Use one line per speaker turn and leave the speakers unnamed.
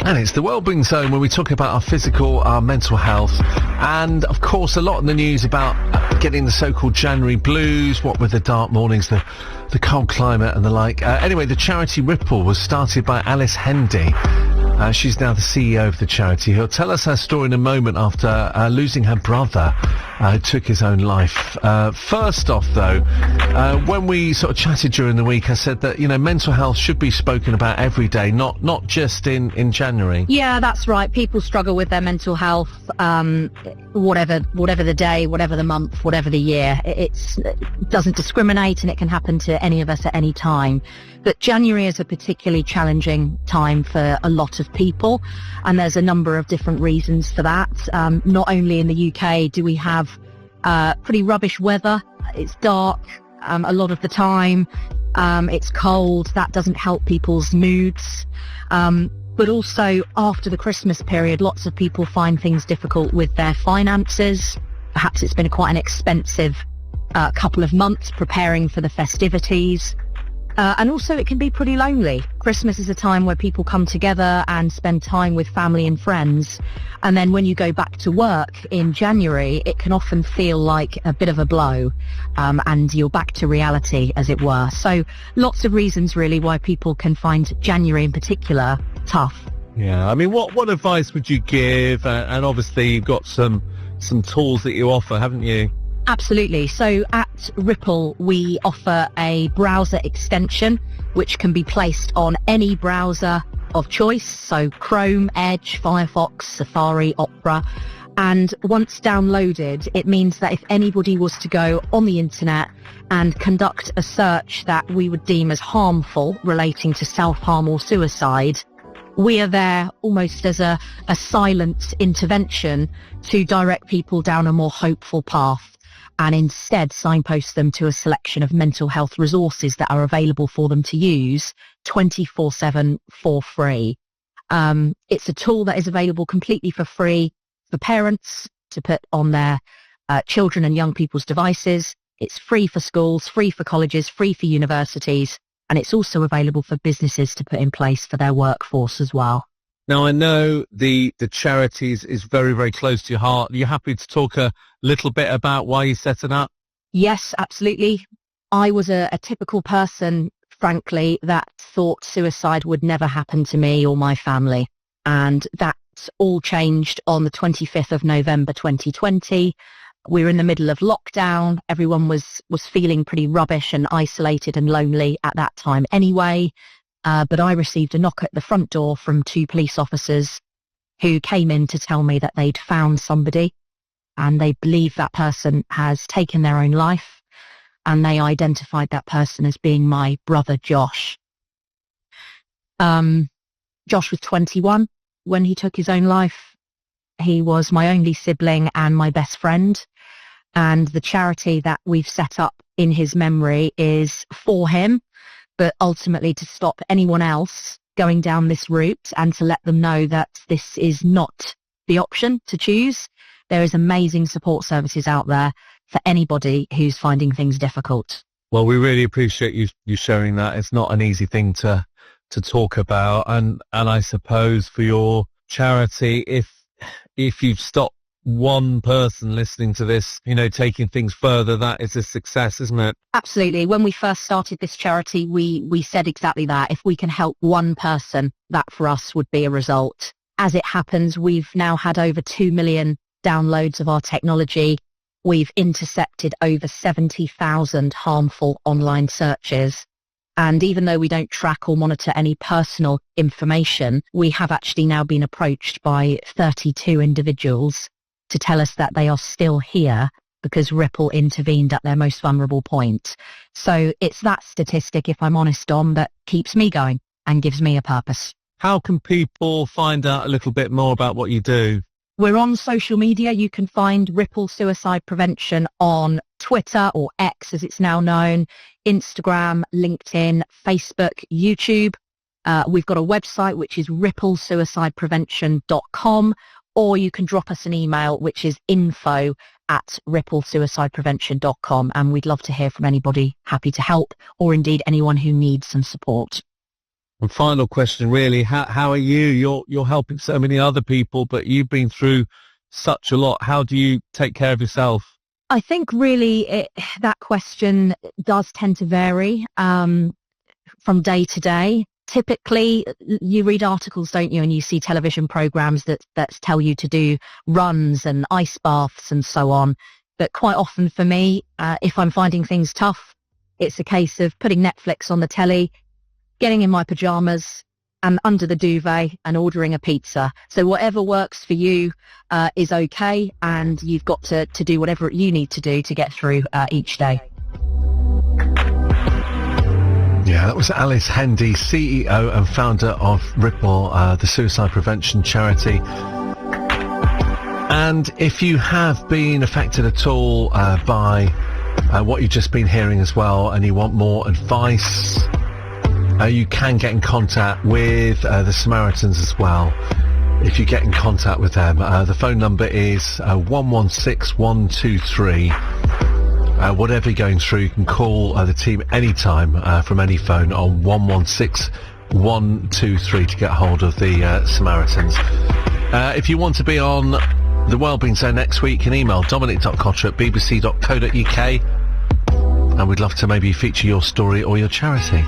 And it's the Wellbeing Zone where we talk about our physical, our mental health, and of course a lot in the news about getting the so-called January blues, what with the dark mornings, the cold climate and the like. Anyway, the charity Ripple was started by Alice Hendy. She's now the CEO of the charity. Who'll tell us her story in a moment after losing her brother, who took his own life. First off, though, when we sort of chatted during the week, I said that, mental health should be spoken about every day, not just in January.
Yeah, that's right. People struggle with their mental health, whatever the day, whatever the month, whatever the year. It doesn't discriminate, and it can happen to any of us at any time. But January is a particularly challenging time for a lot of people, and there's a number of different reasons for that. Not only in the UK do we have pretty rubbish weather. It's dark a lot of the time. It's cold. That doesn't help people's moods. But also after the Christmas period, lots of people find things difficult with their finances. Perhaps it's been quite an expensive couple of months preparing for the festivities. And also it can be pretty lonely. Christmas is a time where people come together and spend time with family and friends. And then when you go back to work in January, it can often feel like a bit of a blow, and you're back to reality, as it were. So lots of reasons really why people can find January in particular tough.
Yeah, I mean, what advice would you give? And obviously you've got some tools that you offer, haven't you?
Absolutely. So at Ripple, we offer a browser extension which can be placed on any browser of choice. So Chrome, Edge, Firefox, Safari, Opera. And once downloaded, it means that if anybody was to go on the internet and conduct a search that we would deem as harmful relating to self-harm or suicide, we are there almost as a silent intervention to direct people down a more hopeful path, and instead signpost them to a selection of mental health resources that are available for them to use 24/7 for free. It's a tool that is available completely for free for parents to put on their children and young people's devices. It's free for schools, free for colleges, free for universities, and it's also available for businesses to put in place for their workforce as well.
Now, I know the charities is very, very close to your heart. Are you happy to talk a little bit about why you set it up?
Yes, absolutely. I was a typical person, frankly, that thought suicide would never happen to me or my family. And that all changed on the 25th of November 2020. We were in the middle of lockdown. Everyone was feeling pretty rubbish and isolated and lonely at that time anyway. But I received a knock at the front door from 2 police officers who came in to tell me that they'd found somebody and they believe that person has taken their own life, and they identified that person as being my brother Josh. Josh was 21 when he took his own life. He was my only sibling and my best friend, and the charity that we've set up in his memory is for him, but ultimately to stop anyone else going down this route and to let them know that this is not the option to choose. There is amazing support services out there for anybody who's finding things difficult.
Well, we really appreciate you sharing that. It's not an easy thing to talk about. And I suppose for your charity, if you've stopped one person listening to this, taking things further, that is a success, isn't it?
Absolutely. When we first started this charity, we said exactly that. If we can help one person, that for us would be a result. As it happens, we've now had over 2 million downloads of our technology. We've intercepted over 70,000 harmful online searches. And even though we don't track or monitor any personal information, we have actually now been approached by 32 individuals to tell us that they are still here because Ripple intervened at their most vulnerable point. So it's that statistic, if I'm honest, Dom, that keeps me going and gives me a purpose.
How can people find out a little bit more about what you do?
We're on social media. You can find Ripple Suicide Prevention on Twitter, or X as it's now known, Instagram, LinkedIn, Facebook, YouTube. We've got a website which is ripplesuicideprevention.com, or you can drop us an email which is info@ripplesuicideprevention.com, and we'd love to hear from anybody happy to help, or indeed anyone who needs some support.
And final question, really, how are you? You're helping so many other people, but you've been through such a lot. How do you take care of yourself?
I think really that question does tend to vary from day to day. Typically, you read articles, don't you, and you see television programs that tell you to do runs and ice baths and so on. But quite often for me, if I'm finding things tough, it's a case of putting Netflix on the telly, getting in my pajamas and under the duvet and ordering a pizza. So whatever works for you is okay, and you've got to do whatever you need to do to get through each day.
Yeah, that was Alice Hendy, CEO and founder of Ripple, the suicide prevention charity. And if you have been affected at all by what you've just been hearing as well, and you want more advice, you can get in contact with the Samaritans as well. If you get in contact with them, the phone number is 116123. Whatever you're going through, you can call the team anytime from any phone on 116123 to get hold of the Samaritans. If you want to be on the Wellbeing Zone next week, you can email dominic.cotter@bbc.co.uk, and we'd love to maybe feature your story or your charity.